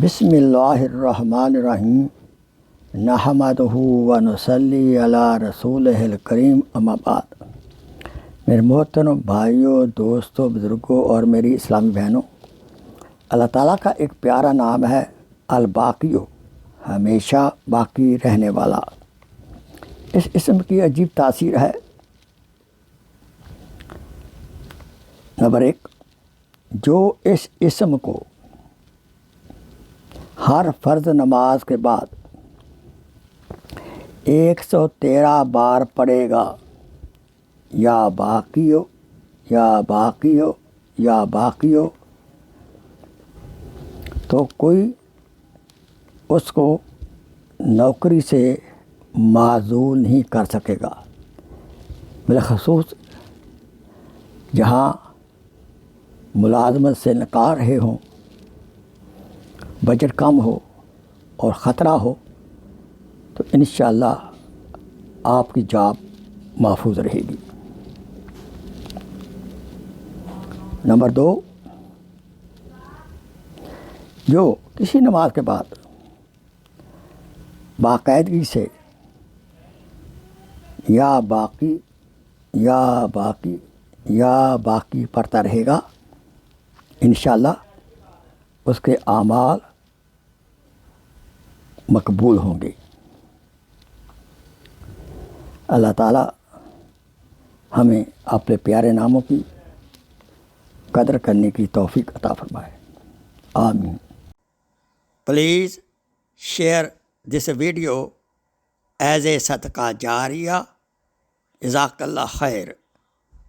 بسم اللہ الرحمن الرحیم نحمدہ و نصلی علی رسولہ الکریم اما بعد۔ میرے محترم بھائیوں، دوستوں، بزرگوں اور میری اسلامی بہنوں، اللہ تعالیٰ کا ایک پیارا نام ہے الباقیو، ہمیشہ باقی رہنے والا۔ اس اسم کی عجیب تاثیر ہے۔ نمبر 1، جو اس اسم کو ہر فرض نماز کے بعد 113 بار پڑھے گا، یا باقیو یا باقیو یا باقیو، تو کوئی اس کو نوکری سے معزول نہیں کر سکے گا۔ بالخصوص جہاں ملازمت سے نکال رہے ہوں، بجٹ کم ہو اور خطرہ ہو، تو انشاءاللہ آپ کی جاب محفوظ رہے گی۔ نمبر 2، جو کسی نماز کے بعد باقاعدگی سے یا باقی یا باقی یا باقی پڑھتا رہے گا، انشاءاللہ اس کے اعمال مقبول ہوں گے۔ اللہ تعالیٰ ہمیں اپنے پیارے ناموں کی قدر کرنے کی توفیق عطا فرمائے، آمین۔ Please share this video as a صدقہ جاریہ۔ جزاک اللہ خیر۔